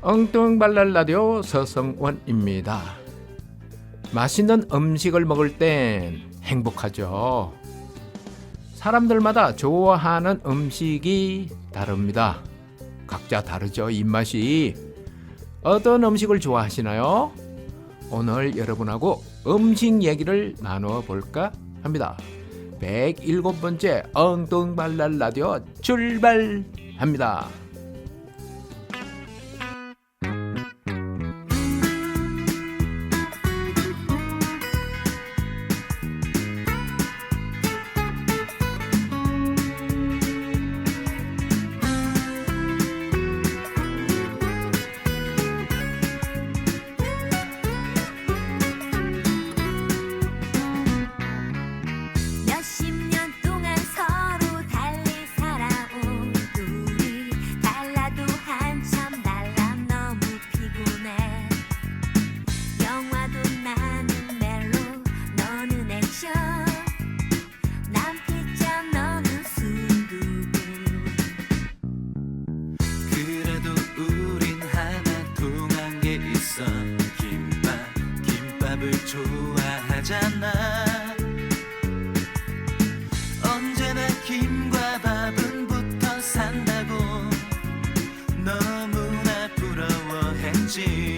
엉뚱발랄 라디오 서성원입니다. 맛있는 음식을 먹을 땐 행복하죠. 사람들마다 좋아하는 음식이 다릅니다. 각자 다르죠, 입맛이. 어떤 음식을 좋아하시나요? 오늘 여러분하고 음식 얘기를 나눠볼까 합니다. 107번째 엉뚱발랄 라디오 출발합니다. 김밥을 좋아하잖아. 언제나 김과 밥은 붙어 산다고 너무나 부러워했지.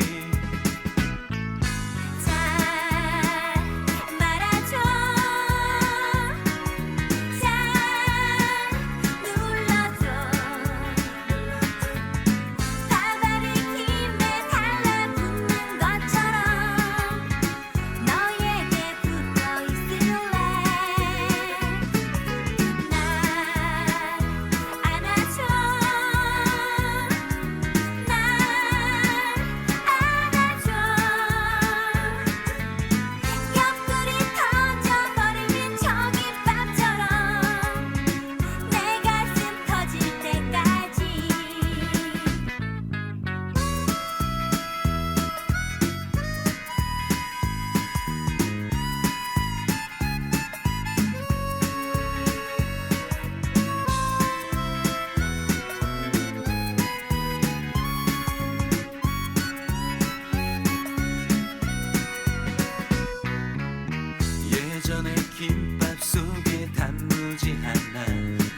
예전에 김밥 속에 단무지 하나,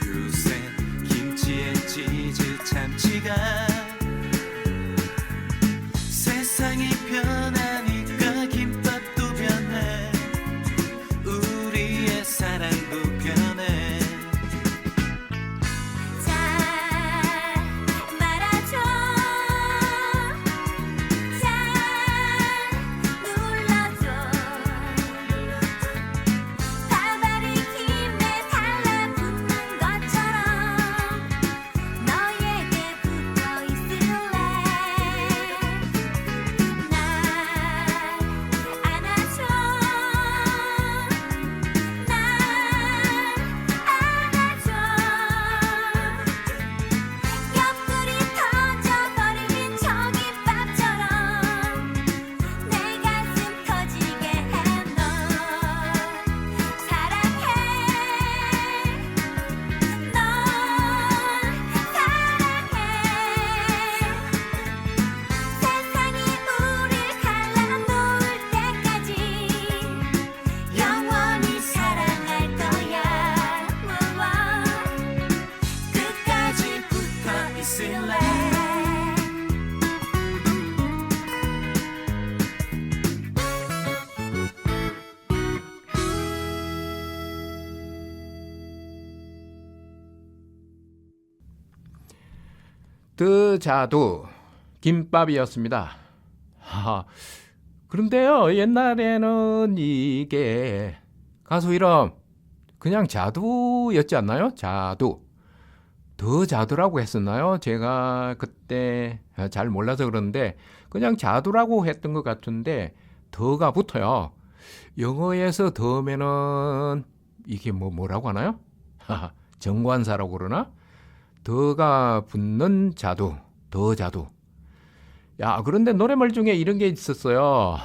요새 김치에 치즈 참치가. 세상이 변하니까 김밥도 변해, 우리의 사랑도 변해. 드자두 김밥이었습니다. 그런데요, 옛날에는 이게 가수 이름 그냥 자두였지 않나요? 자두. 드자두라고 했었나요? 제가 그때 잘 몰라서 그러는데 그냥 자두라고 했던 것 같은데 더가 붙어요. 영어에서 더면은 이게 뭐라고 하나요? 정관사라고 그러나? 더가 붙는 자두, 더자두. 야, 그런데 노래말 중에 이런 게 있었어요.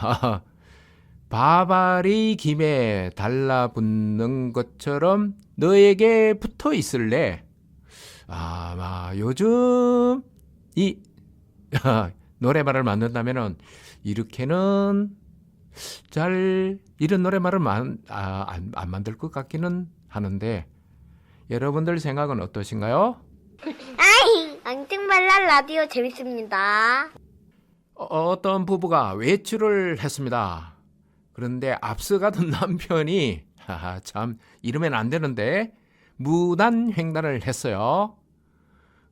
바바리 김에 달라붙는 것처럼 너에게 붙어 있을래. 아마 요즘 이 노래말을 만든다면은 이렇게는 잘 이런 노래말을 안 만들 것 같기는 하는데 여러분들 생각은 어떠신가요? 앙증발랄 라디오 재밌습니다. 어떤 부부가 외출을 했습니다. 그런데 앞서가던 남편이 참 이러면 안 되는데 무단횡단을 했어요.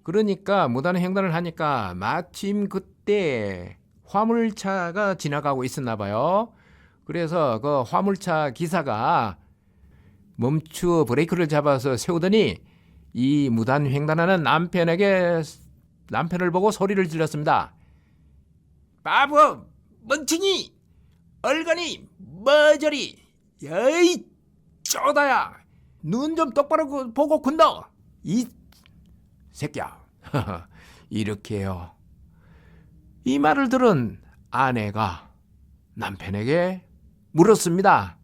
그러니까 무단횡단을 하니까 마침 그때 화물차가 지나가고 있었나 봐요. 그래서 그 화물차 기사가 멈추어 브레이크를 잡아서 세우더니 이 무단횡단하는 남편을 보고 소리를 질렀습니다. 바보, 멍청이, 얼간이, 머저리, 여이, 쪼다야, 눈 좀 똑바로 보고 건너, 이 새끼야. 이렇게요. 이 말을 들은 아내가 남편에게 물었습니다.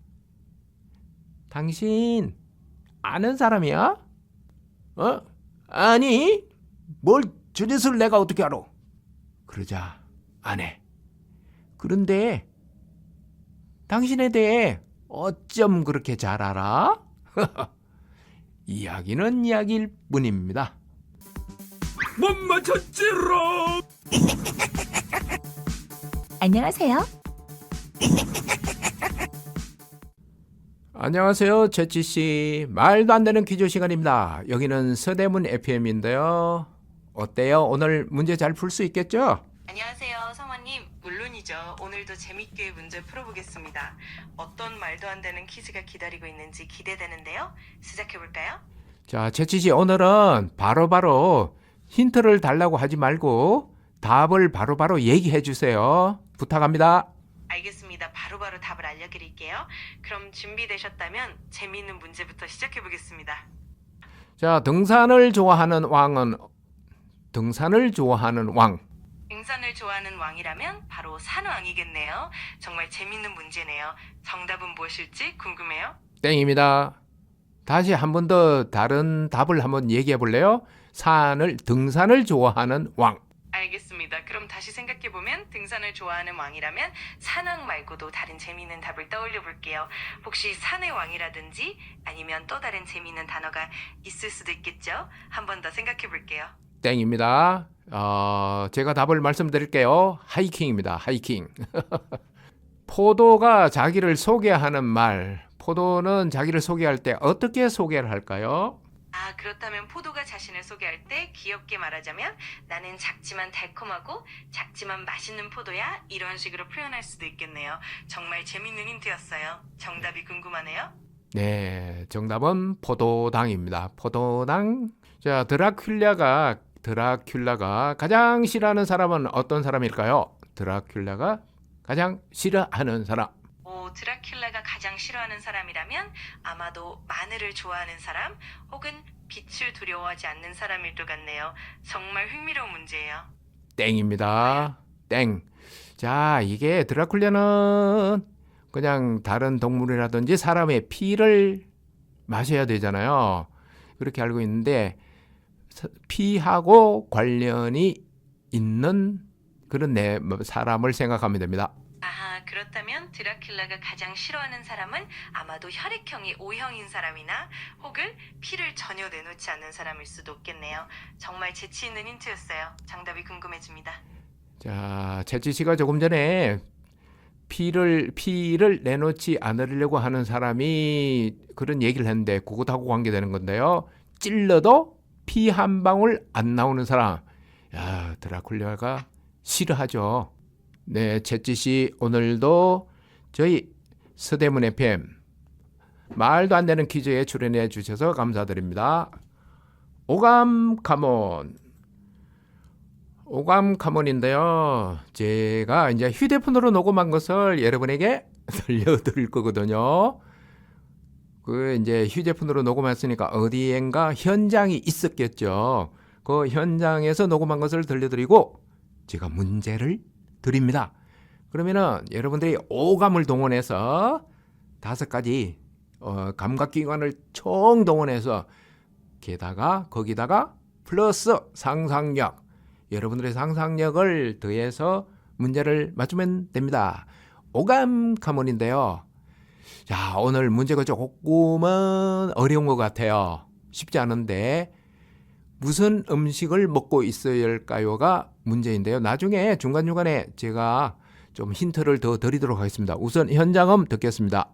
당신 아는 사람이야? 아니, 뭘 저 짓을 내가 어떻게 알아? 그러자 아내, 그런데 당신에 대해 어쩜 그렇게 잘 알아? 이야기는 이야기일 뿐입니다. 못 맞췄지롱. 안녕하세요. 안녕하세요, 재치씨. 말도 안 되는 퀴즈 시간입니다. 여기는 서대문 FM인데요. 어때요? 오늘 문제 잘 풀 수 있겠죠? 안녕하세요, 성화님. 물론이죠. 오늘도 재밌게 문제 풀어보겠습니다. 어떤 말도 안 되는 퀴즈가 기다리고 있는지 기대되는데요. 시작해볼까요? 자, 재치씨, 오늘은 바로바로 힌트를 달라고 하지 말고 답을 바로바로 얘기해 주세요. 부탁합니다. 알겠습니다. 바로바로 답을 알려드릴게요. 그럼 준비되셨다면 재미있는 문제부터 시작해보겠습니다. 자, 등산을 좋아하는 왕. 등산을 좋아하는 왕이라면 바로 산왕이겠네요. 정말 재밌는 문제네요. 정답은 무엇일지 궁금해요? 땡입니다. 다시 한 번 더 다른 답을 한번 얘기해 볼래요? 등산을 좋아하는 왕. 알겠습니다. 그럼 다시 생각해보면 등산을 좋아하는 왕이라면 산왕 말고도 다른 재미있는 답을 떠올려 볼게요. 혹시 산의 왕이라든지 아니면 또 다른 재미있는 단어가 있을 수도 있겠죠? 한 번 더 생각해 볼게요. 땡입니다. 제가 답을 말씀드릴게요. 하이킹입니다. 하이킹. 포도가 자기를 소개하는 말. 포도는 자기를 소개할 때 어떻게 소개를 할까요? 그렇다면 포도가 자신을 소개할 때 귀엽게 말하자면 나는 작지만 달콤하고 작지만 맛있는 포도야, 이런 식으로 표현할 수도 있겠네요. 정말 재밌는 힌트였어요. 정답이 궁금하네요. 네, 정답은 포도당입니다. 포도당. 자, 드라큘라가 가장 싫어하는 사람은 어떤 사람일까요? 드라큘라가 가장 싫어하는 사람. 드라큘라가 가장 싫어하는 사람이라면 아마도 마늘을 좋아하는 사람 혹은 빛을 두려워하지 않는 사람일 것 같네요. 정말 흥미로운 문제예요. 땡입니다. 땡. 자, 이게 드라큘라는 그냥 다른 동물이라든지 사람의 피를 마셔야 되잖아요. 그렇게 알고 있는데 피하고 관련이 있는 그런 사람을 생각하면 됩니다. 그렇다면 드라큘라가 가장 싫어하는 사람은 아마도 혈액형이 O형인 사람이나 혹은 피를 전혀 내놓지 않는 사람일 수도 있겠네요. 정말 재치 있는 힌트였어요. 정답이 궁금해집니다. 자, 재치 씨가 조금 전에 피를 내놓지 않으려고 하는 사람이 그런 얘기를 했는데 그것하고 관계되는 건데요. 찔러도 피 한 방울 안 나오는 사람. 야, 드라큘라가 싫어하죠. 네, 재치 씨, 오늘도 저희 서대문 FM 말도 안 되는 퀴즈에 출연해 주셔서 감사드립니다. 오감 카몬인데요. 제가 이제 휴대폰으로 녹음한 것을 여러분에게 들려드릴 거거든요. 그 이제 휴대폰으로 녹음했으니까 어디엔가 현장이 있었겠죠. 그 현장에서 녹음한 것을 들려드리고 제가 문제를 드립니다. 그러면은 여러분들이 오감을 동원해서 5가지 감각기관을 총 동원해서 게다가 거기다가 플러스 상상력, 여러분들의 상상력을 더해서 문제를 맞추면 됩니다. 오감 가문인데요. 자, 오늘 문제가 조금은 어려운 것 같아요. 쉽지 않은데 무슨 음식을 먹고 있어야 할까요가 문제인데요. 나중에 중간중간에 제가 좀 힌트를 더 드리도록 하겠습니다. 우선 현장음 듣겠습니다.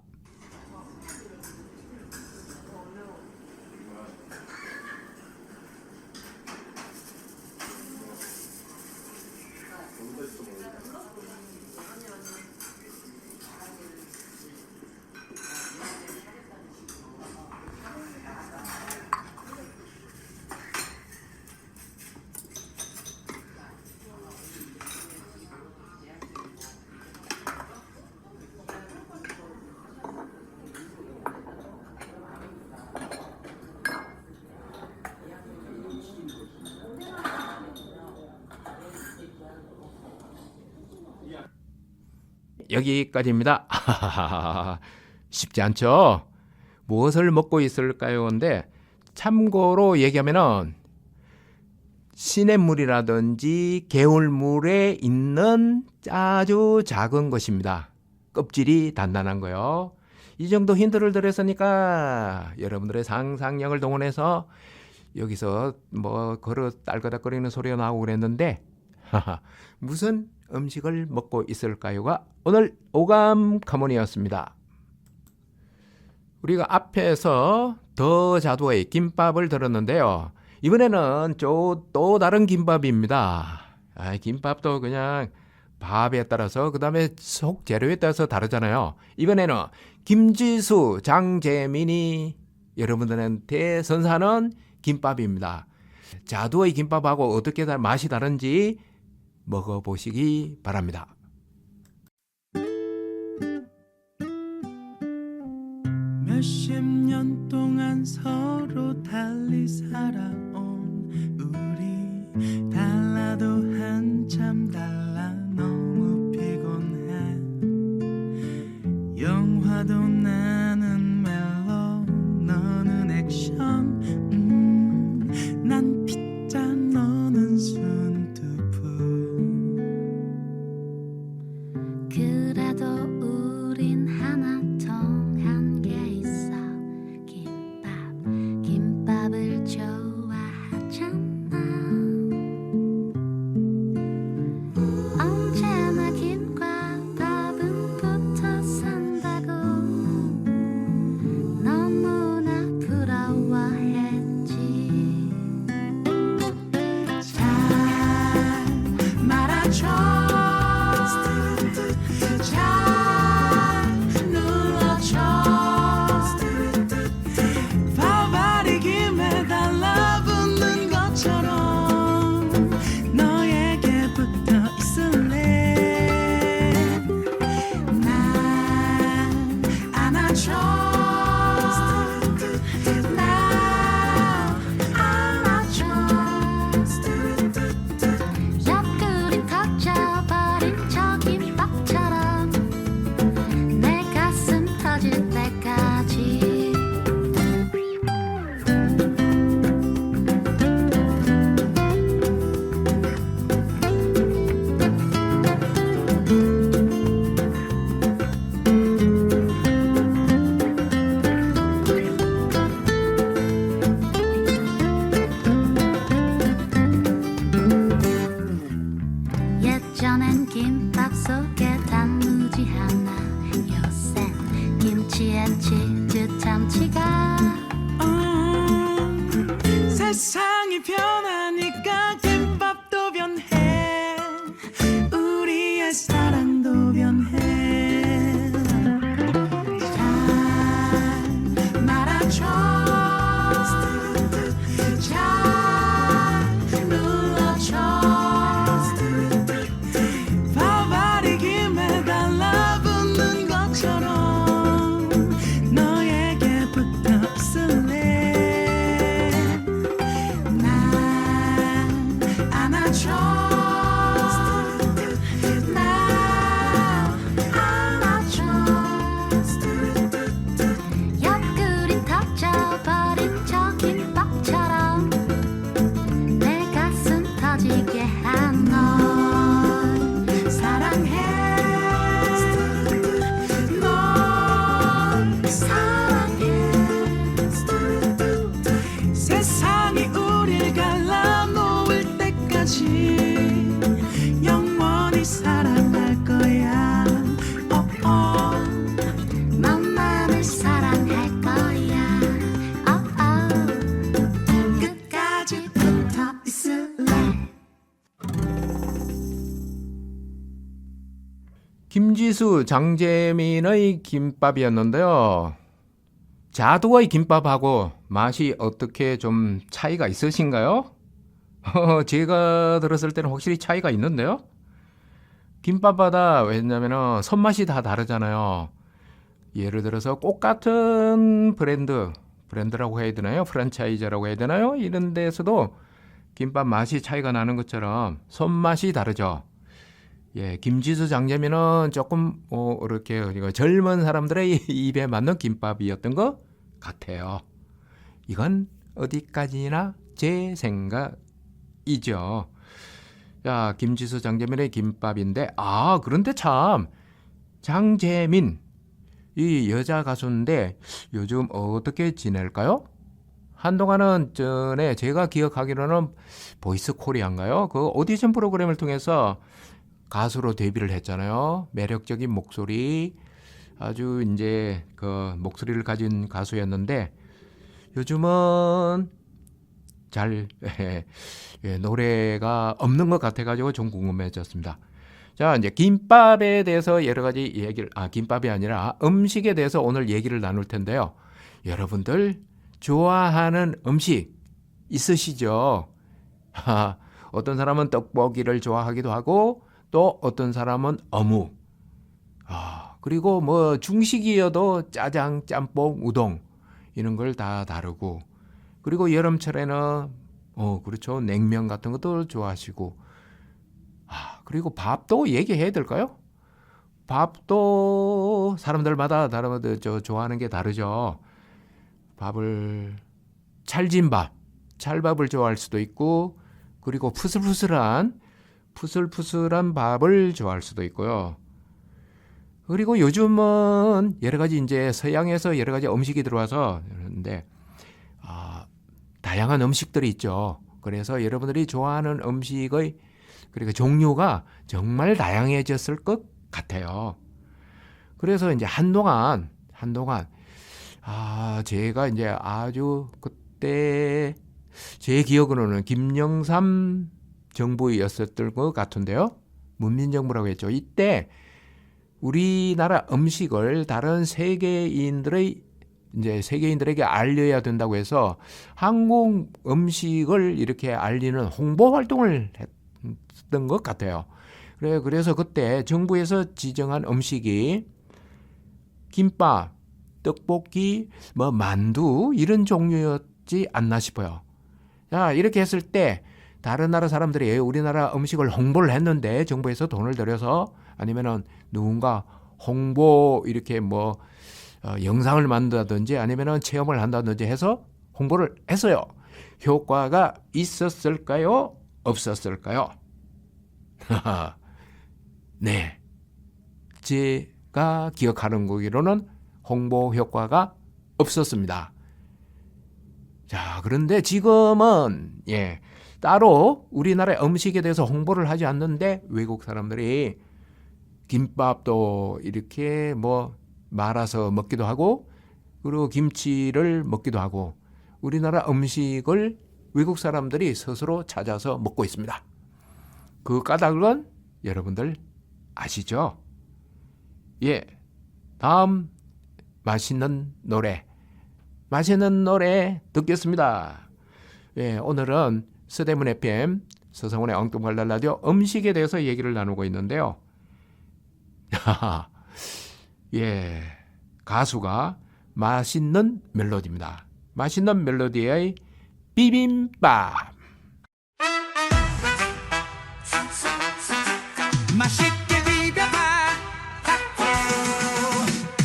여기까지입니다. 쉽지 않죠? 무엇을 먹고 있을까요? 근데 참고로 얘기하면은 시냇물이라든지 개울물에 있는 아주 작은 것입니다. 껍질이 단단한 거요. 이 정도 힌트를 드렸으니까 여러분들의 상상력을 동원해서 여기서 뭐 그릇 딸그닥거리는 소리가 나오고 그랬는데 무슨 음식을 먹고 있을까요가 오늘 오감 가문이었습니다. 우리가 앞에서 더 자두의 김밥을 들었는데요. 이번에는 또 다른 김밥입니다. 김밥도 그냥 밥에 따라서 그 다음에 속 재료에 따라서 다르잖아요. 이번에는 김지수, 장재민이 여러분들한테 선사하는 김밥입니다. 자두의 김밥하고 어떻게 맛이 다른지 먹어보시기 바랍니다. 몇십 년 동안 서로 달리 살아온 우리, 달라도 한참 달라 너무 피곤해. 영화도 나는 멜로, 너는 액션, 난 피자, 너는 순두부. 그래도 우린 하나 통한 게 있어. 김밥을 좋아하잖아. 언제나 김과 밥은 붙어 산다고 너무나 부러워했지. 잘 말아줘, 잘 눌러줘. 밥알이 김에 달라붙는 것처럼 너에게 붙어 있을래. 날 안아줘, 날 안아줘. 옆구리 터져버린 저 김밥처럼 내 가슴 터질 때까지. 예전엔 김밥 속에 단무지 하나, 요샌 김치에 치즈 참치가. 세상이 변하니까 김밥도 변해, 우리의 사랑도 변해. 잘 말아줘, 잘 눌러줘. 밥알이 김에 김지수, 장재민의 김밥이었는데요. 자두의 김밥하고 맛이 어떻게 좀 차이가 있으신가요? 제가 들었을 때는 확실히 차이가 있는데요. 김밥마다 왜냐면은 손맛이 다 다르잖아요. 예를 들어서 꼭 같은 브랜드라고 해야 되나요? 프랜차이즈라고 해야 되나요? 이런 데서도 김밥 맛이 차이가 나는 것처럼 손맛이 다르죠. 예, 김지수 장재민은 조금 이렇게 젊은 사람들의 입에 맞는 김밥이었던 것 같아요. 이건 어디까지나 제 생각이죠. 자, 김지수 장재민의 김밥인데 그런데 참 장재민 이 여자 가수인데 요즘 어떻게 지낼까요? 한동안은 전에 제가 기억하기로는 보이스 코리아인가요? 그 오디션 프로그램을 통해서 가수로 데뷔를 했잖아요. 매력적인 목소리, 아주 이제 그 목소리를 가진 가수였는데 요즘은 잘 노래가 없는 것 같아가지고 좀 궁금해졌습니다. 자, 이제 김밥에 대해서 여러 가지 얘기를, 김밥이 아니라 음식에 대해서 오늘 얘기를 나눌 텐데요. 여러분들 좋아하는 음식 있으시죠? 어떤 사람은 떡볶이를 좋아하기도 하고 또 어떤 사람은 어묵. 그리고 뭐 중식이어도 짜장, 짬뽕, 우동 이런 걸 다 다르고 그리고 여름철에는 그렇죠. 냉면 같은 것도 좋아하시고 그리고 밥도 얘기해야 될까요? 밥도 사람들마다 좋아하는 게 다르죠. 밥을 찰진 밥, 찰밥을 좋아할 수도 있고 그리고 푸슬푸슬한 밥을 좋아할 수도 있고요. 그리고 요즘은 여러 가지 이제 서양에서 여러 가지 음식이 들어와서 그런데 다양한 음식들이 있죠. 그래서 여러분들이 좋아하는 음식의 그리고 종류가 정말 다양해졌을 것 같아요. 그래서 이제 한동안 제가 이제 아주 그때 제 기억으로는 김영삼 정부였었던 것 같은데요. 문민정부라고 했죠. 이때 우리나라 음식을 다른 세계인들에게 알려야 된다고 해서 한국 음식을 이렇게 알리는 홍보 활동을 했던 것 같아요. 그래서 그때 정부에서 지정한 음식이 김밥, 떡볶이, 만두 이런 종류였지 않나 싶어요. 자, 이렇게 했을 때 다른 나라 사람들이 우리나라 음식을 홍보를 했는데 정부에서 돈을 들여서 아니면은 누군가 홍보 이렇게 영상을 만든다든지 아니면은 체험을 한다든지 해서 홍보를 했어요. 효과가 있었을까요? 없었을까요? 네. 제가 기억하는 거기로는 홍보 효과가 없었습니다. 자, 그런데 지금은 따로 우리나라의 음식에 대해서 홍보를 하지 않는데 외국 사람들이 김밥도 이렇게 말아서 먹기도 하고 그리고 김치를 먹기도 하고 우리나라 음식을 외국 사람들이 스스로 찾아서 먹고 있습니다. 그 까닭은 여러분들 아시죠? 다음 맛있는 노래 듣겠습니다. 오늘은 서대문 FM 서성훈의 엉뚱발랄 라디오 음식에 대해서 얘기를 나누고 있는데요. 가수가 맛있는 멜로디입니다. 맛있는 멜로디의 비빔밥. 맛있게 비벼봐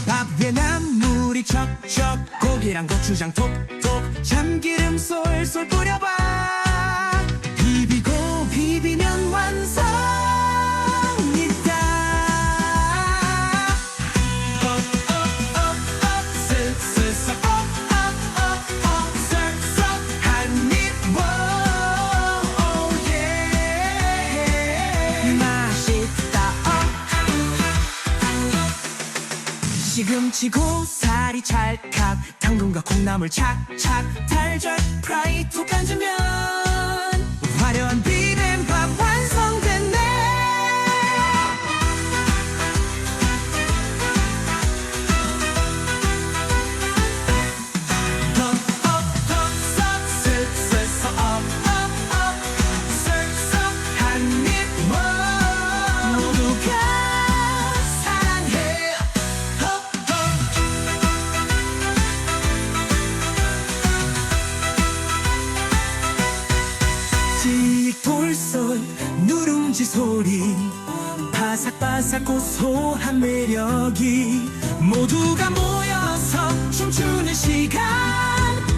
밥 위에 나물이 척척 고기랑 고추장 톡톡 참기름 쏠쏠 뿌려봐 비비고 비비면 완성이다 쓱쓱 쓱쓱 한입 시금치 고사리 찰칵 당근과 콩나물 착착 달걀 프라이 툭 얹으면 화려한 비빔밥 완성됐네 묵은지 소리 바삭바삭 고소한 매력이 모두가 모여서 춤추는 시간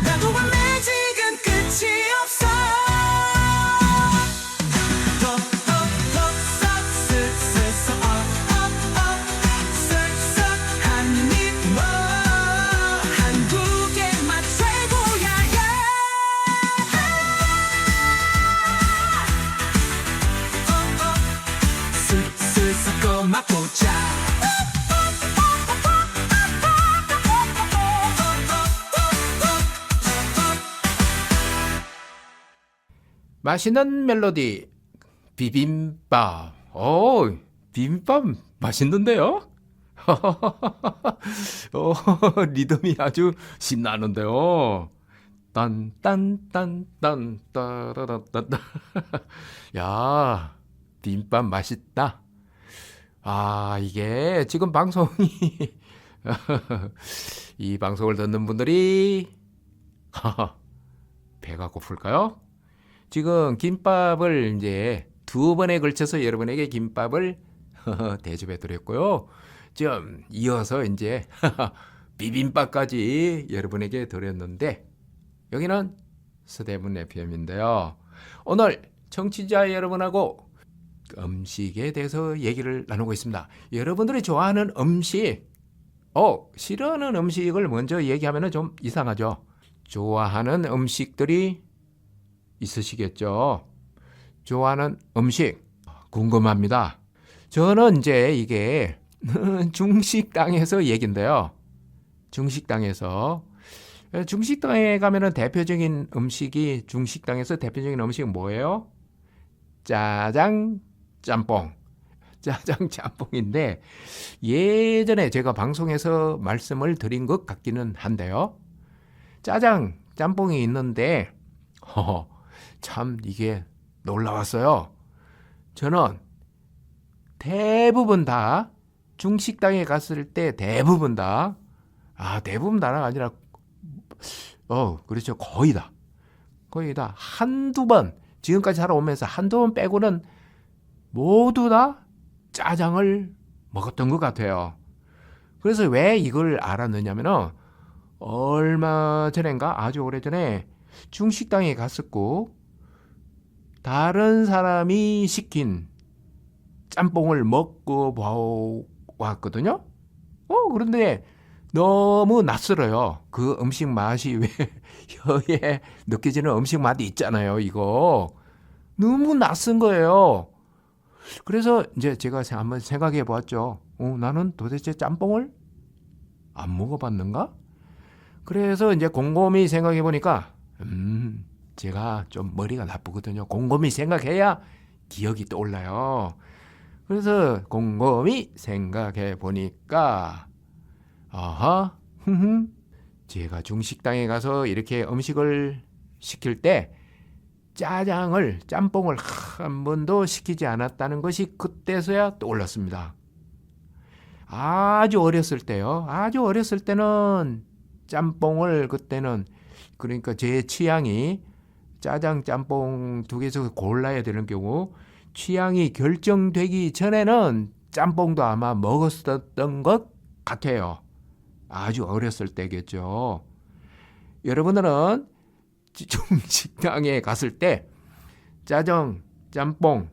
나도 매직은 끝이 없어 덕덕덕 쓱쓱쓱 쓱쓱 한입 한국의 맛 최고야 쓱쓱 섞어 맛보자 맛있는 멜로디 비빔밥. 비빔밥 맛있는데요? 리듬이 아주 신나는데요. 딴딴딴딴 따라라딴. 야, 비빔밥 맛있다. 이게 지금 방송이 이 방송을 듣는 분들이 배가 고플까요? 지금 김밥을 이제 2번에 걸쳐서 여러분에게 김밥을 대접해 드렸고요. 좀 이어서 이제 비빔밥까지 여러분에게 드렸는데 여기는 서대문 FM인데요. 오늘 청취자 여러분하고 음식에 대해서 얘기를 나누고 있습니다. 여러분들이 좋아하는 음식, 싫어하는 음식을 먼저 얘기하면 좀 이상하죠. 좋아하는 음식들이 있으시겠죠. 좋아하는 음식 궁금합니다. 저는 이제 이게 중식당에서 얘긴데요. 중식당에 가면은 대표적인 음식이 중식당에서 대표적인 음식은 뭐예요? 짜장 짬뽕. 짜장 짬뽕인데 예전에 제가 방송에서 말씀을 드린 것 같기는 한데요. 짜장 짬뽕이 있는데 참 이게 놀라웠어요. 저는 대부분 다 중식당에 갔을 때 대부분 다가 아니라 그렇죠. 거의 다 한두 번 지금까지 살아오면서 한두 번 빼고는 모두 다 짜장을 먹었던 것 같아요. 그래서 왜 이걸 알았느냐면은 얼마 전인가 아주 오래전에 중식당에 갔었고 다른 사람이 시킨 짬뽕을 먹고 왔거든요. 그런데 너무 낯설어요. 그 음식 맛이 왜 혀에 느껴지는 음식 맛이 있잖아요. 이거 너무 낯선 거예요. 그래서 이제 제가 한번 생각해 보았죠. 나는 도대체 짬뽕을 안 먹어봤는가? 그래서 이제 곰곰이 생각해 보니까 제가 좀 머리가 나쁘거든요. 곰곰이 생각해야 기억이 떠올라요. 그래서 곰곰이 생각해 보니까 제가 중식당에 가서 이렇게 음식을 시킬 때 짬뽕을 한 번도 시키지 않았다는 것이 그때서야 떠올랐습니다. 아주 어렸을 때는 짬뽕을 그때는 그러니까 제 취향이 짜장 짬뽕 두 개에서 골라야 되는 경우 취향이 결정되기 전에는 짬뽕도 아마 먹었었던 것 같아요. 아주 어렸을 때겠죠. 여러분들은 중식당에 갔을 때 짜장, 짬뽕,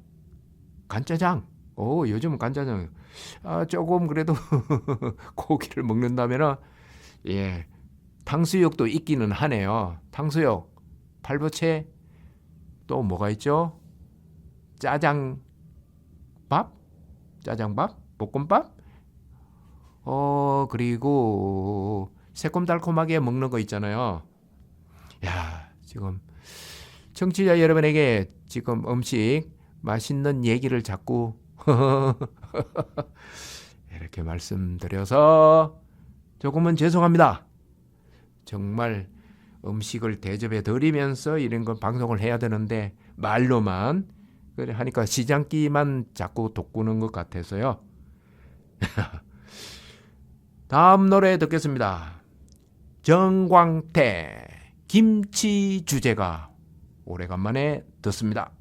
간짜장, 요즘은 간짜장 조금 그래도 고기를 먹는다면은 탕수육도 있기는 하네요. 탕수육, 팔보채, 또 뭐가 있죠? 짜장밥, 볶음밥, 그리고 새콤달콤하게 먹는 거 있잖아요. 지금 청취자 여러분에게 지금 음식 맛있는 얘기를 자꾸 이렇게 말씀드려서 조금은 죄송합니다. 정말 음식을 대접해 드리면서 이런 건 방송을 해야 되는데 말로만 그래 하니까 시장기만 자꾸 돋구는 것 같아서요. 다음 노래 듣겠습니다. 정광태 김치 주제가 오래간만에 듣습니다.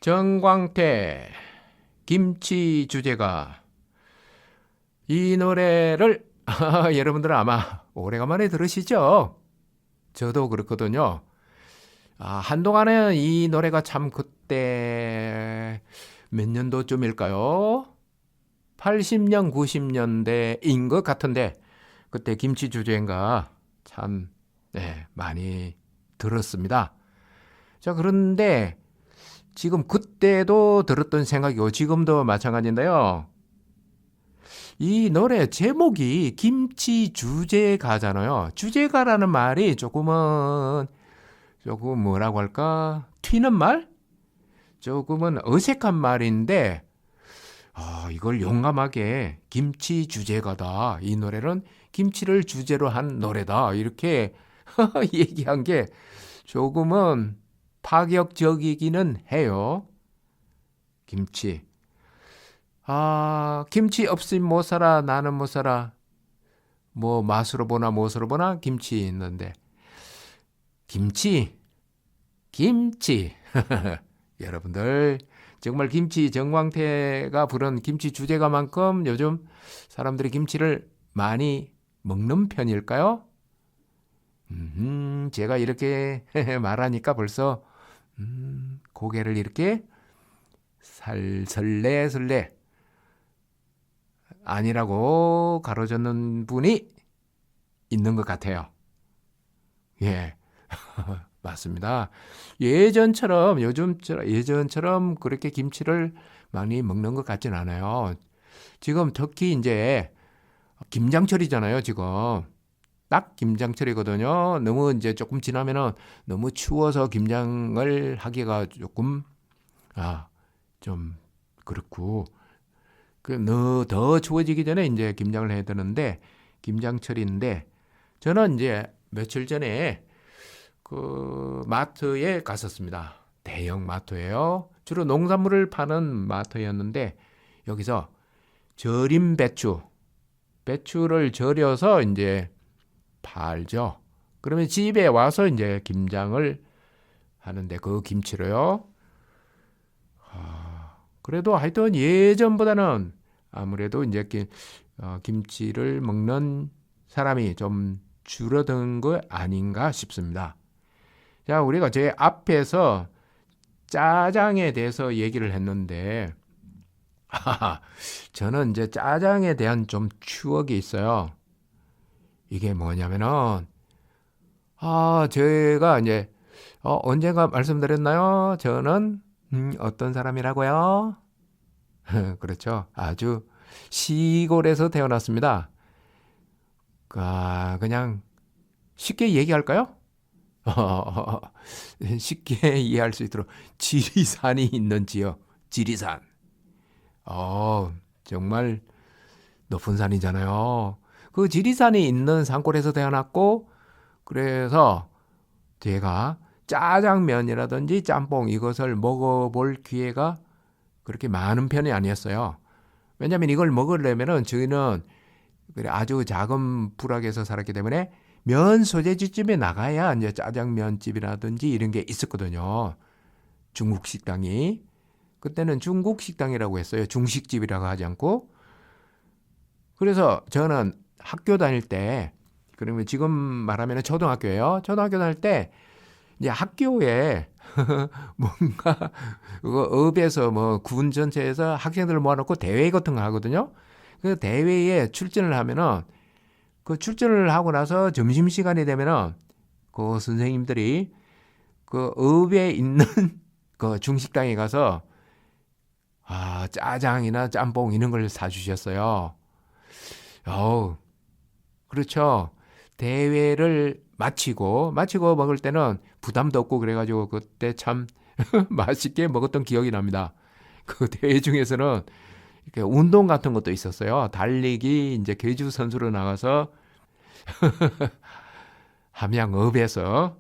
정광태 김치 주제가 이 노래를 여러분들은 아마 오래간만에 들으시죠? 저도 그렇거든요. 한동안은 이 노래가 참 그때 몇 년도쯤일까요? 80년, 90년대인 것 같은데 그때 김치 주제인가 참 많이 들었습니다. 자, 그런데 지금 그때도 들었던 생각이고 지금도 마찬가지인데요. 이 노래 제목이 김치 주제가잖아요. 주제가라는 말이 조금 뭐라고 할까? 튀는 말? 조금은 어색한 말인데 이걸 용감하게 김치 주제가다. 이 노래는 김치를 주제로 한 노래다. 이렇게 얘기한 게 조금은 파격적이기는 해요. 김치. 김치 없이 못 살아. 나는 못 살아. 뭐 맛으로 보나 무엇으로 보나 김치 있는데. 김치. 여러분들 정말 김치 정광태가 부른 김치 주제가만큼 요즘 사람들이 김치를 많이 먹는 편일까요? 제가 이렇게 말하니까 벌써 고개를 이렇게 설레 아니라고 가로젓는 분이 있는 것 같아요. 예, 맞습니다. 예전처럼 그렇게 김치를 많이 먹는 것 같진 않아요. 지금 특히 이제 김장철이잖아요, 지금. 딱 김장철이거든요. 너무 이제 조금 지나면은 너무 추워서 김장을 하기가 조금 좀 그렇고 더 추워지기 전에 이제 김장을 해야 되는데 김장철인데 저는 이제 며칠 전에 그 마트에 갔었습니다. 대형 마트예요. 주로 농산물을 파는 마트였는데 여기서 절임 배추를 절여서 이제 팔죠. 그러면 집에 와서 이제 김장을 하는데 그 김치로요. 그래도 하여튼 예전보다는 아무래도 이제 김치를 먹는 사람이 좀 줄어든 거 아닌가 싶습니다. 자, 우리가 제 앞에서 짜장에 대해서 얘기를 했는데 저는 이제 짜장에 대한 좀 추억이 있어요. 이게 뭐냐면은 제가 이제 언젠가 말씀드렸나요? 저는 어떤 사람이라고요? 그렇죠. 아주 시골에서 태어났습니다. 그냥 쉽게 얘기할까요? 쉽게 이해할 수 있도록 지리산이 있는 지역, 지리산. 정말 높은 산이잖아요. 그 지리산이 있는 산골에서 태어났고 그래서 제가 짜장면이라든지 짬뽕 이것을 먹어볼 기회가 그렇게 많은 편이 아니었어요. 왜냐하면 이걸 먹으려면은 저희는 아주 작은 부락에서 살았기 때문에 면 소재지집에 나가야 이제 짜장면집이라든지 이런 게 있었거든요. 중국 식당이. 그때는 중국 식당이라고 했어요. 중식집이라고 하지 않고. 그래서 저는 학교 다닐 때, 그러면 지금 말하면 초등학교예요. 초등학교 다닐 때 이제 학교에 뭔가 업에서 뭐 군 전체에서 학생들을 모아놓고 대회 같은 거 하거든요. 그 대회에 출전을 하면은 그 출전을 하고 나서 점심시간이 되면은 그 선생님들이 그 업에 있는 그 중식당에 가서 짜장이나 짬뽕 이런 걸 사주셨어요. 그렇죠. 대회를 마치고 먹을 때는 부담도 없고 그래가지고 그때 참 맛있게 먹었던 기억이 납니다. 그 대회 중에서는 이렇게 운동 같은 것도 있었어요. 달리기 이제 계주 선수로 나가서 함양읍에서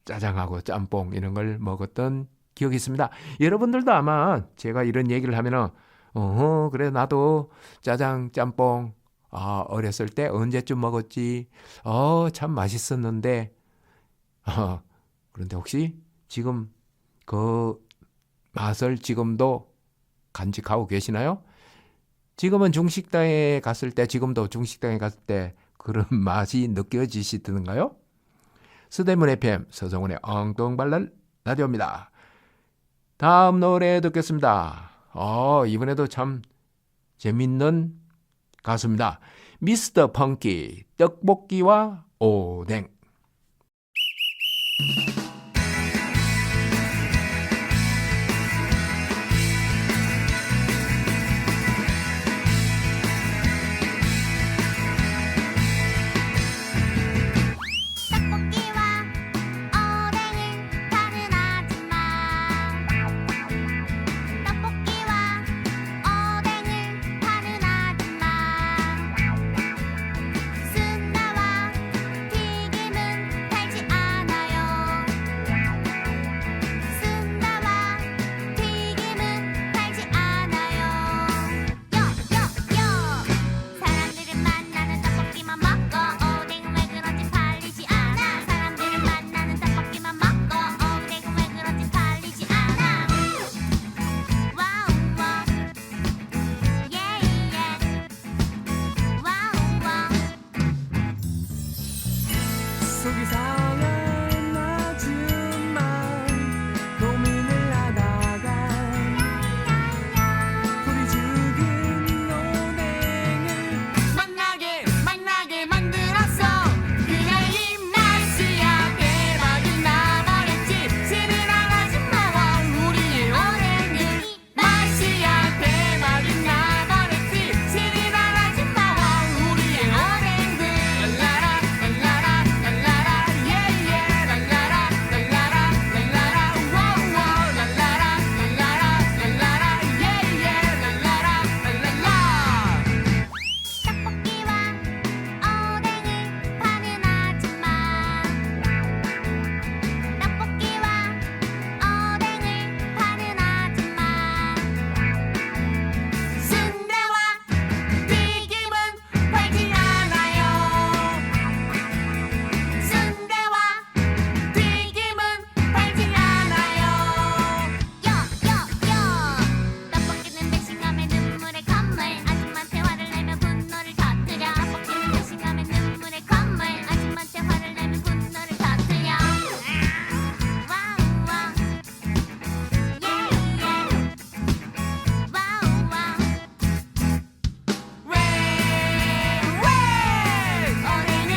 짜장하고 짬뽕 이런 걸 먹었던 기억이 있습니다. 여러분들도 아마 제가 이런 얘기를 하면은 그래 나도 짜장 짬뽕 어렸을 때 언제쯤 먹었지? 참 맛있었는데. 그런데 혹시 지금 그 맛을 지금도 간직하고 계시나요? 지금은 중식당에 갔을 때, 지금도 중식당에 갔을 때 그런 맛이 느껴지시던가요? 서대문 FM 서정훈의 엉뚱발랄 라디오입니다. 다음 노래 듣겠습니다. 이번에도 참 재밌는 가수입니다. 미스터 펑키, 떡볶이와 오뎅. 떡볶이와 오뎅을 파는 아줌마 떡볶이와 오뎅을 파는 아줌마 순나와 튀김은 팔지 않아요 순나와 튀김은 팔지 않아요 사람들은 만나는 떡볶이만 먹고 오뎅은 왜 그런지 팔리지 않아 사람들은 만나는 떡볶이만 먹고 오뎅은 왜 그런지 팔리지 않아 와우 와우 예예 와우 와우 속이 상한 아줌마 고민을 하다가 우리 죽은 오뎅을 만나게 만들었어 그래 입맛이야 대박이 나버렸지 신이란 아줌마와 우리의 오뎅을 맛이야 대박이 나버렸지 신이란 아줌마와 우리의 오뎅들 랄라라 랄라라 랄라라 예예 랄라라 랄라라 랄라라 워워 랄라라 랄라라 랄라라 예예 랄라라 랄라라 떡볶이와 오뎅을 파는 아줌마 떡볶이와 오뎅을 파는 아줌마 순대와 튀김은 팔지 않아요 순대와 튀김은 팔지 않아요 떡볶이는 배신감에 눈물의 건물 아줌마한테 화를 내면 분노를 터뜨려 떡볶이는 배신감에 눈물의 건물 아줌마한테 화를 내면 분노를 터뜨려 와우 와우 예예 와우 와우 왜 오뎅을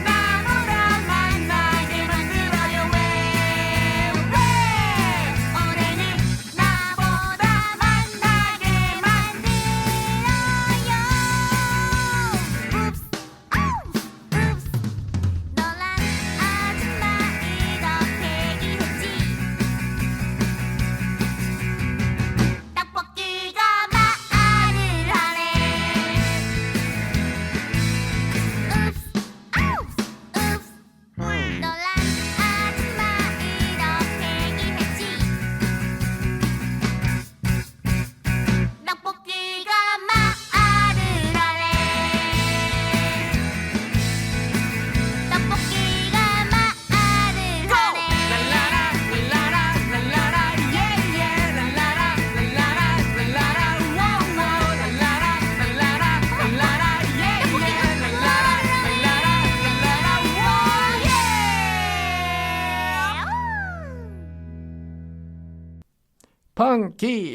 나보다 만나게 만들어요 왜 오뎅을 나보다 만나게 만들어요 읍스 너란 아줌마 이렇게 얘기했지 떡볶이가 말을 하네 읍스 너란 아줌마 이렇게 얘기했지 떡볶이가 말을 하네 떡볶이가 말을 하네 랄라라 랄라라 랄라라 예예 랄라라 랄라라 랄라라 워워 랄라라 랄라라 랄라라 예예 랄라라 랄라라 랄라라 워예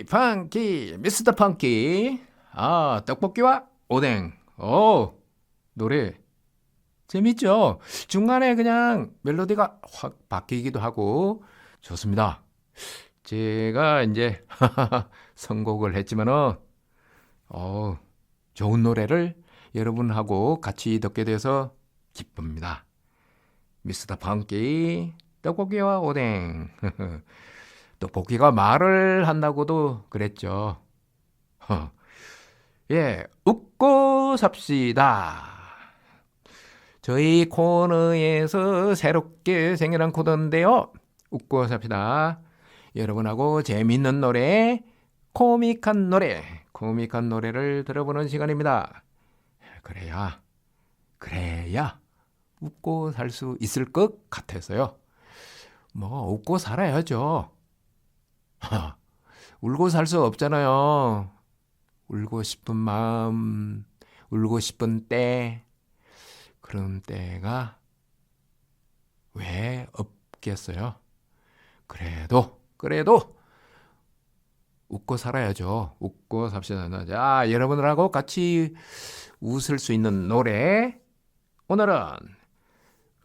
펑키, 미스터 펑키. 떡볶이와 오뎅. 노래 재밌죠? 중간에 그냥 멜로디가 확 바뀌기도 하고 좋습니다. 제가 이제 선곡을 했지만은 좋은 노래를 여러분하고 같이 듣게 돼서 기쁩니다. 미스터 펑키, 떡볶이와 오뎅. 떡볶이가 말을 한다고도 그랬죠. 예, 웃고 삽시다. 저희 코너에서 새롭게 생겨난 코너인데요. 웃고 삽시다. 여러분하고 재밌는 노래, 코믹한 노래를 들어보는 시간입니다. 그래야 웃고 살 수 있을 것 같아서요. 웃고 살아야죠. 울고 살 수 없잖아요. 울고 싶은 마음, 울고 싶은 때, 그런 때가 왜 없겠어요? 그래도 웃고 살아야죠. 웃고 삽시다. 자, 여러분들하고 같이 웃을 수 있는 노래. 오늘은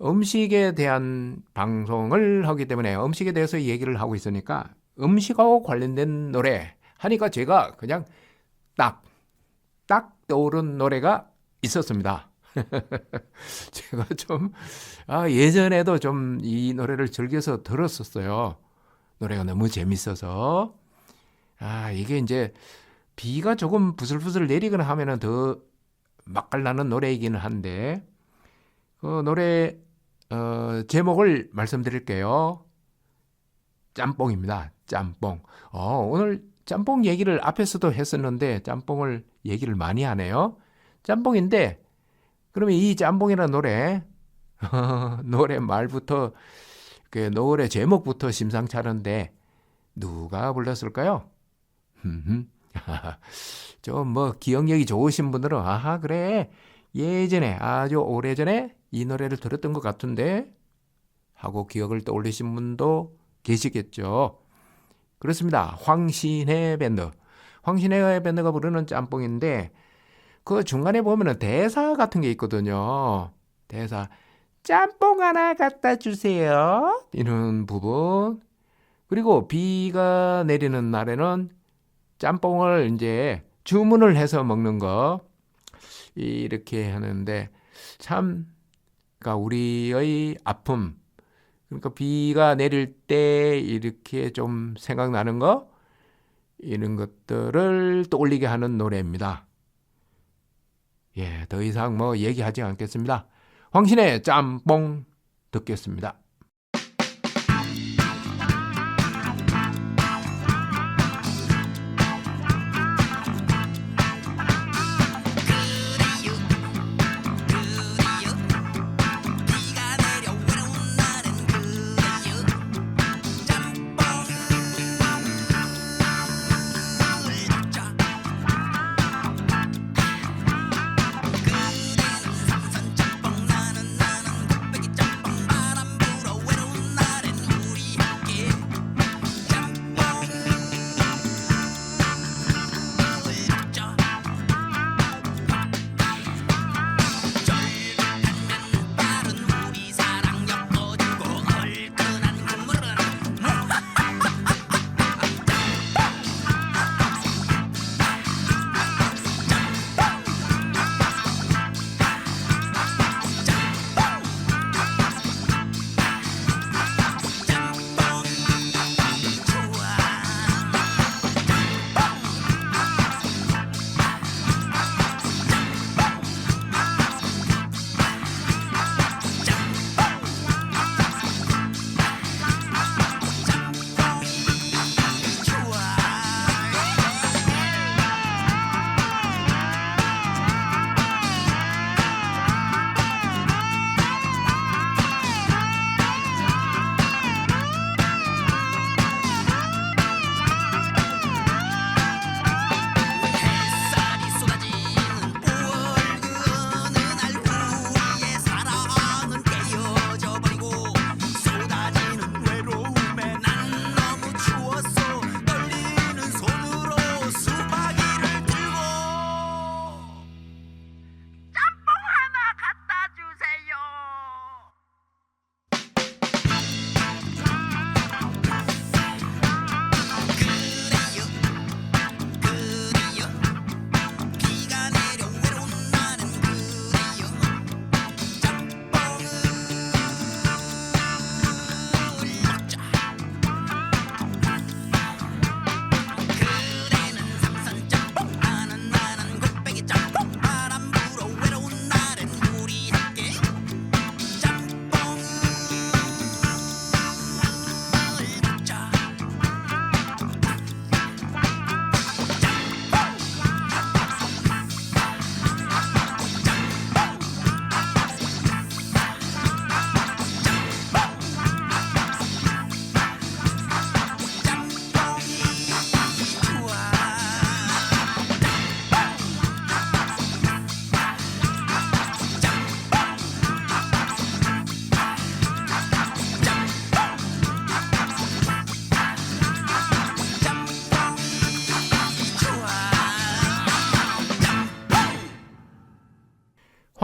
음식에 대한 방송을 하기 때문에 음식에 대해서 얘기를 하고 있으니까 음식하고 관련된 노래 하니까 제가 그냥 딱 떠오른 노래가 있었습니다. 제가 좀 예전에도 좀 이 노래를 즐겨서 들었었어요. 노래가 너무 재밌어서. 이게 이제 비가 조금 부슬부슬 내리거나 하면은 더 맛깔나는 노래이기는 한데 그 노래 제목을 말씀드릴게요. 짬뽕입니다. 짬뽕. 오늘 짬뽕 얘기를 앞에서도 했었는데 짬뽕을 얘기를 많이 하네요. 짬뽕인데 그러면 이 짬뽕이라는 노래 노래 말부터 그 노래 제목부터 심상치 않은데 누가 불렀을까요? 좀 뭐 기억력이 좋으신 분들은 그래 예전에 아주 오래전에 이 노래를 들었던 것 같은데 하고 기억을 떠올리신 분도 계시겠죠. 그렇습니다. 황신혜 밴드. 황신혜 밴드가 부르는 짬뽕인데 그 중간에 보면은 대사 같은 게 있거든요. 대사 짬뽕 하나 갖다 주세요. 이런 부분. 그리고 비가 내리는 날에는 짬뽕을 이제 주문을 해서 먹는 거 이렇게 하는데 참 그러니까 우리의 아픔 그러니까 비가 내릴 때 이렇게 좀 생각나는 거 이런 것들을 떠올리게 하는 노래입니다. 더 이상 뭐 얘기하지 않겠습니다. 황신의 짬뽕 듣겠습니다. 짬뽕 나는 곱빼기 짬뽕 바람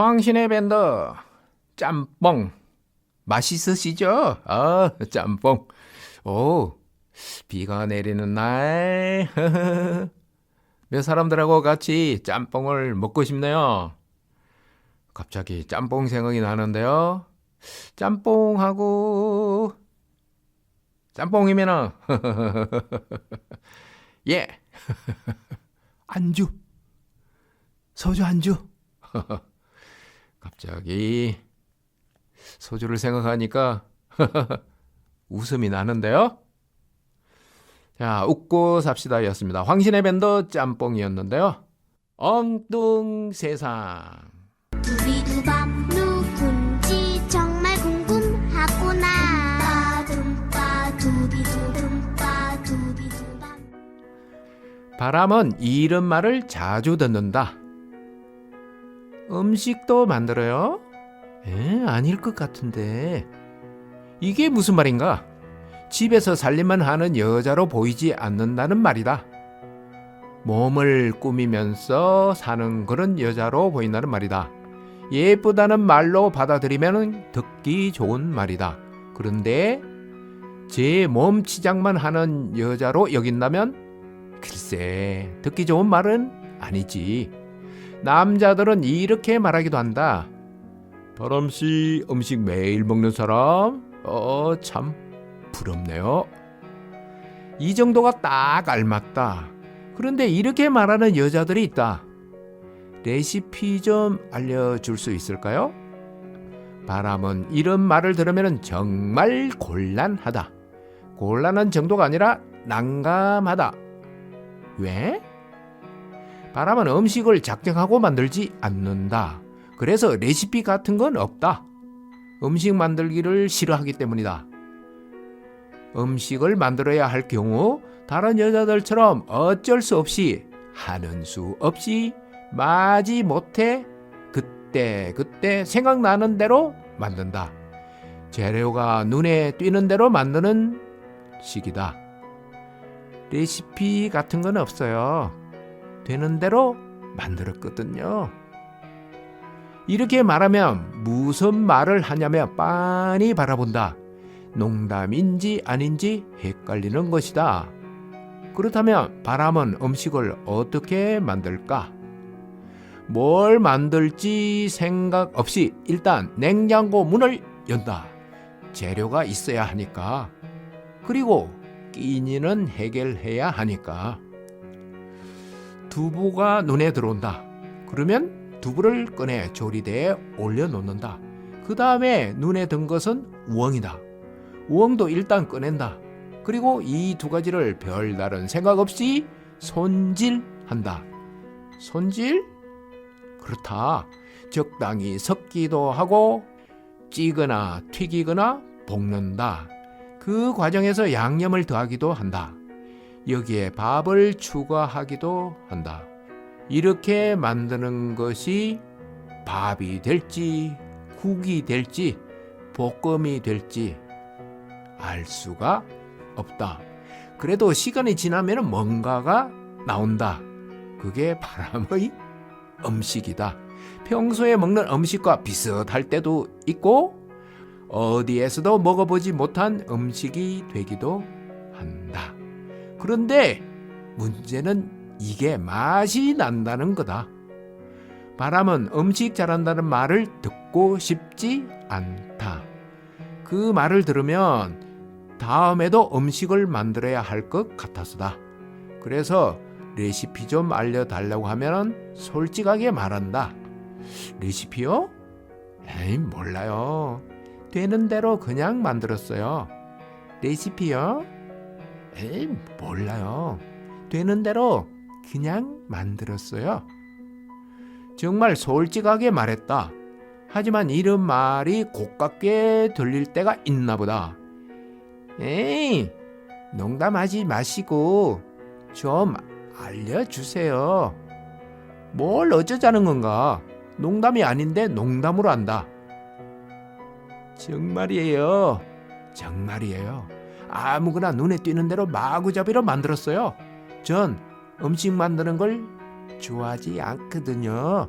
황신의 밴드 짬뽕 맛있으시죠? 아, 짬뽕. 오, 비가 내리는 날 몇 사람들하고 같이 짬뽕을 먹고 싶네요. 갑자기 짬뽕 생각이 나는데요. 짬뽕하고 짬뽕이면은 예 안주 소주 안주 갑자기 소주를 생각하니까 웃음이 나는데요. 자, 웃고 삽시다였습니다. 황신의 밴드 짬뽕이었는데요. 엉뚱 세상. 두비두밤 누군지 정말 궁금하구나. 둠빠 두비두둠빠 두비두밤. 바람은 이런 말을 자주 듣는다. 음식도 만들어요? 아닐 것 같은데. 이게 무슨 말인가? 집에서 살림만 하는 여자로 보이지 않는다는 말이다. 몸을 꾸미면서 사는 그런 여자로 보인다는 말이다. 예쁘다는 말로 받아들이면 듣기 좋은 말이다. 그런데 제 몸 치장만 하는 여자로 여긴다면 글쎄 듣기 좋은 말은 아니지. 남자들은 이렇게 말하기도 한다. 바람씨 음식 매일 먹는 사람? 참 부럽네요. 이 정도가 딱 알맞다. 그런데 이렇게 말하는 여자들이 있다. 레시피 좀 알려줄 수 있을까요? 바람은 이런 말을 들으면 정말 곤란하다. 곤란한 정도가 아니라 난감하다. 왜? 바람은 음식을 작정하고 만들지 않는다. 그래서 레시피 같은 건 없다. 음식 만들기를 싫어하기 때문이다. 음식을 만들어야 할 경우 다른 여자들처럼 어쩔 수 없이 하는 수 없이 마지 못해 그때 생각나는 대로 만든다. 재료가 눈에 띄는 대로 만드는 식이다. 레시피 같은 건 없어요. 되는 대로 만들었거든요. 이렇게 말하면 무슨 말을 하냐며 빤히 바라본다. 농담인지 아닌지 헷갈리는 것이다. 그렇다면 바람은 음식을 어떻게 만들까? 뭘 만들지 생각 없이 일단 냉장고 문을 연다. 재료가 있어야 하니까. 그리고 끼니는 해결해야 하니까. 두부가 눈에 들어온다. 그러면 두부를 꺼내 조리대에 올려놓는다. 그 다음에 눈에 든 것은 우엉이다. 우엉도 일단 꺼낸다. 그리고 이 두 가지를 별다른 생각 없이 손질한다. 손질? 그렇다. 적당히 섞기도 하고 찌거나 튀기거나 볶는다. 그 과정에서 양념을 더하기도 한다. 여기에 밥을 추가하기도 한다. 이렇게 만드는 것이 밥이 될지 국이 될지 볶음이 될지 알 수가 없다. 그래도 시간이 지나면 뭔가가 나온다. 그게 바람의 음식이다. 평소에 먹는 음식과 비슷할 때도 있고 어디에서도 먹어보지 못한 음식이 되기도 한다. 그런데 문제는 이게 맛이 난다는 거다. 바람은 음식 잘한다는 말을 듣고 싶지 않다. 그 말을 들으면 다음에도 음식을 만들어야 할 것 같아서다. 그래서 레시피 좀 알려달라고 하면 솔직하게 말한다. 레시피요? 에이, 몰라요. 되는 대로 그냥 만들었어요. 레시피요? 에이, 몰라요. 되는 대로 그냥 만들었어요. 정말 솔직하게 말했다. 하지만 이런 말이 고깝게 들릴 때가 있나 보다. 에이, 농담하지 마시고 좀 알려주세요. 뭘 어쩌자는 건가? 농담이 아닌데 농담으로 한다. 정말이에요. 정말이에요. 아무거나 눈에 띄는 대로 마구잡이로 만들었어요. 전 음식 만드는 걸 좋아하지 않거든요.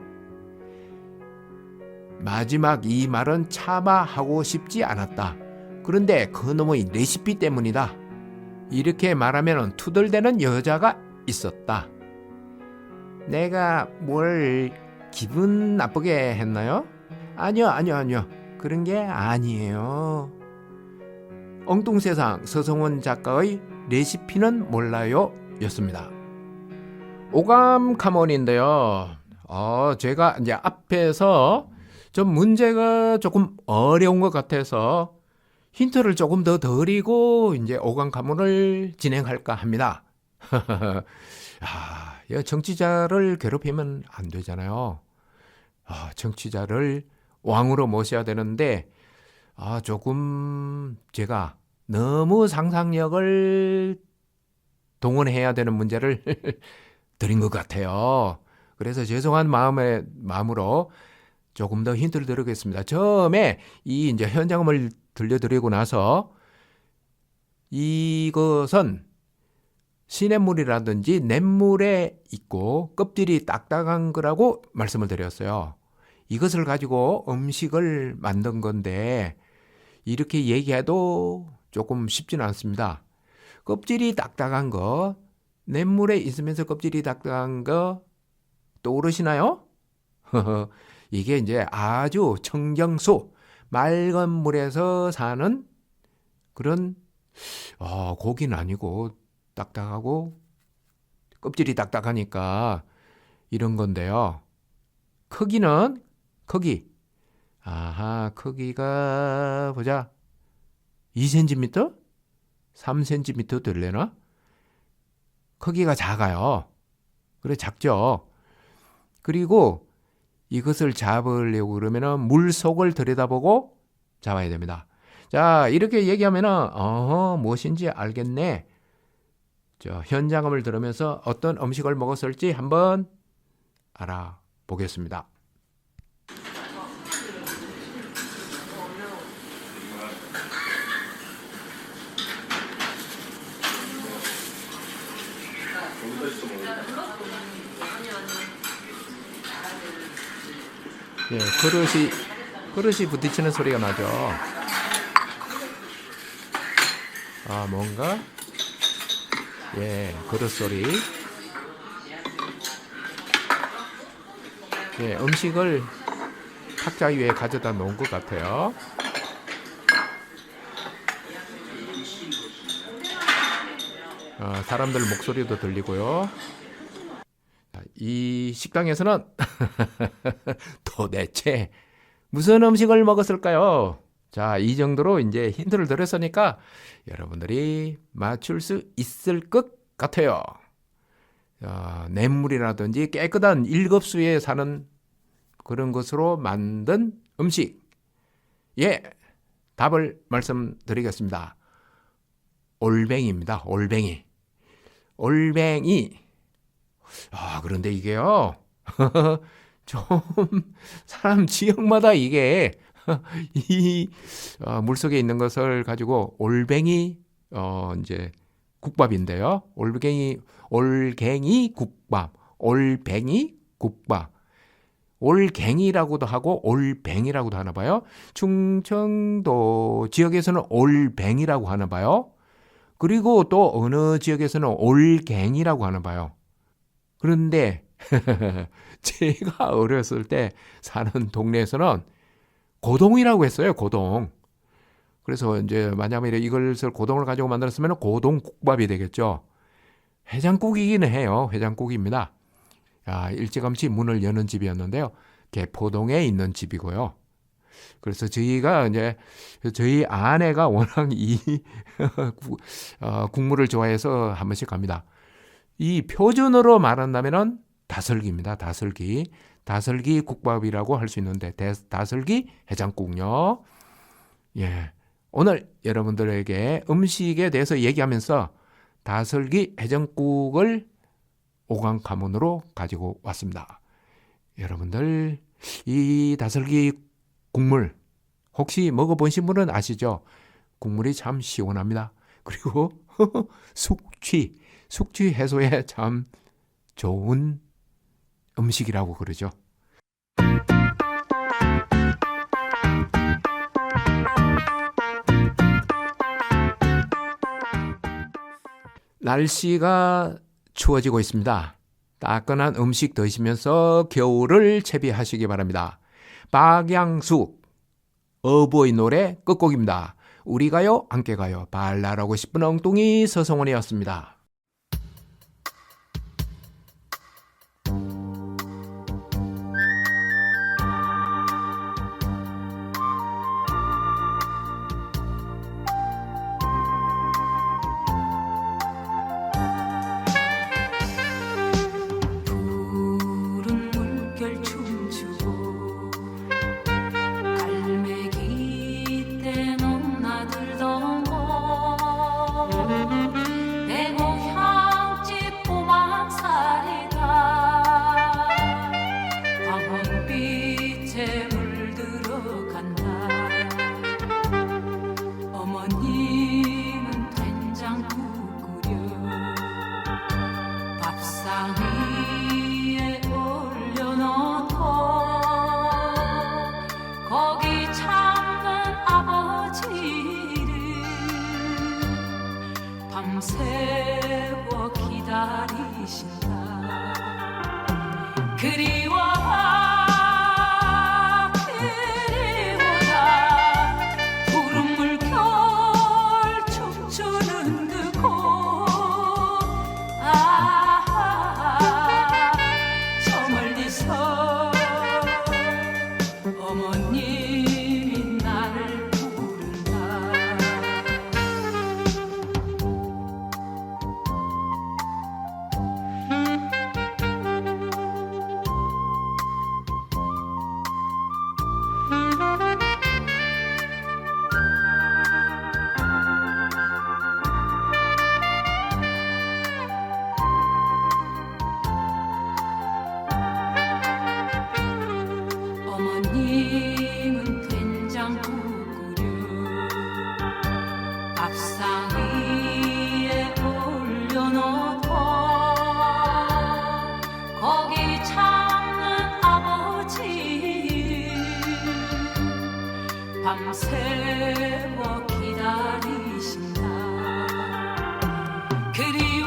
마지막 이 말은 차마 하고 싶지 않았다. 그런데 그놈의 레시피 때문이다. 이렇게 말하면 투덜대는 여자가 있었다. 내가 뭘 기분 나쁘게 했나요? 아니요. 그런 게 아니에요. 엉뚱세상 서성원 작가의 레시피는 몰라요 였습니다. 오감 카몬인데요. 제가 이제 앞에서 좀 문제가 조금 어려운 것 같아서 힌트를 조금 더 드리고 이제 오감 카몬을 진행할까 합니다. 정치자를 괴롭히면 안 되잖아요. 정치자를 왕으로 모셔야 되는데 조금 제가 너무 상상력을 동원해야 되는 문제를 드린 것 같아요. 그래서 죄송한 마음으로 조금 더 힌트를 드리겠습니다. 처음에 이 이제 현장음을 들려드리고 나서 이것은 시냇물이라든지 냇물에 있고 껍질이 딱딱한 거라고 말씀을 드렸어요. 이것을 가지고 음식을 만든 건데 이렇게 얘기해도 조금 쉽지는 않습니다. 껍질이 딱딱한 거, 냇물에 있으면서 껍질이 딱딱한 거 떠오르시나요? 이게 이제 아주 청정수, 맑은 물에서 사는 그런 고기는 아니고 딱딱하고 껍질이 딱딱하니까 이런 건데요. 크기가 보자. 2cm? 3cm 될래나? 크기가 작아요. 그래 작죠. 그리고 이것을 잡으려고 그러면은 물 속을 들여다보고 잡아야 됩니다. 자, 이렇게 얘기하면은 무엇인지 알겠네. 현장음을 들으면서 어떤 음식을 먹었을지 한번 알아보겠습니다. 예, 그릇이 부딪히는 소리가 나죠. 뭔가 그릇 소리. 음식을 탁자 위에 가져다 놓은 것 같아요. 사람들 목소리도 들리고요. 이 식당에서는 도대체 무슨 음식을 먹었을까요? 자, 이 정도로 이제 힌트를 드렸으니까 여러분들이 맞출 수 있을 것 같아요. 냇물이라든지 깨끗한 일급수에 사는 그런 것으로 만든 음식. 답을 말씀드리겠습니다. 올뱅이입니다. 올뱅이. 그런데 이게요. 좀 사람 지역마다 이게 이 물속에 있는 것을 가지고 올뱅이 이제 국밥인데요. 올갱이 국밥, 올뱅이 국밥. 올갱이라고도 하고 올뱅이라고도 하나 봐요. 충청도 지역에서는 올뱅이라고 하나 봐요. 그리고 또 어느 지역에서는 올갱이라고 하나 봐요. 그런데 제가 어렸을 때 사는 동네에서는 고동이라고 했어요. 고동. 그래서 이제 만약에 이것을 고동을 가지고 만들었으면 고동국밥이 되겠죠. 해장국이긴 해요. 해장국입니다. 일찌감치 문을 여는 집이었는데요. 개포동에 있는 집이고요. 그래서 저희가 이제 저희 아내가 워낙 이 국물을 좋아해서 한 번씩 갑니다. 이 표준어로 말한다면은 다슬기입니다. 다슬기 국밥이라고 할 수 있는데 다슬기 해장국요. 오늘 여러분들에게 음식에 대해서 얘기하면서 다슬기 해장국을 오감카몬으로 가지고 왔습니다. 여러분들 이 다슬기 국물 혹시 먹어보신 분은 아시죠? 국물이 참 시원합니다. 그리고 숙취 해소에 참 좋은 음식이라고 그러죠. 날씨가 추워지고 있습니다. 따끈한 음식 드시면서 겨울을 채비하시기 바랍니다. 박양숙 어버이 노래 끝곡입니다. 우리 가요 함께 가요. 발랄하고 싶은 엉뚱이 서성원이었습니다. 푸른 물결 춤추고 갈매기 때 넘나들던 곳 내 고향집 꼬막살이가 황빛에 물들어간다. 어머님은 된장국 끓여 밥상 위에 올려놓고 거기 참는 아버지를 밤새워 기다리신다. 그리워라 그리워라 푸른 물결 춤추는 그곳 저 멀리서 어머님이 나를 부른다. 어머님은 된장국 끓여 밥상 위에 올려놓고 거기 참는 아버지를 밤새워 기다리신다. 그리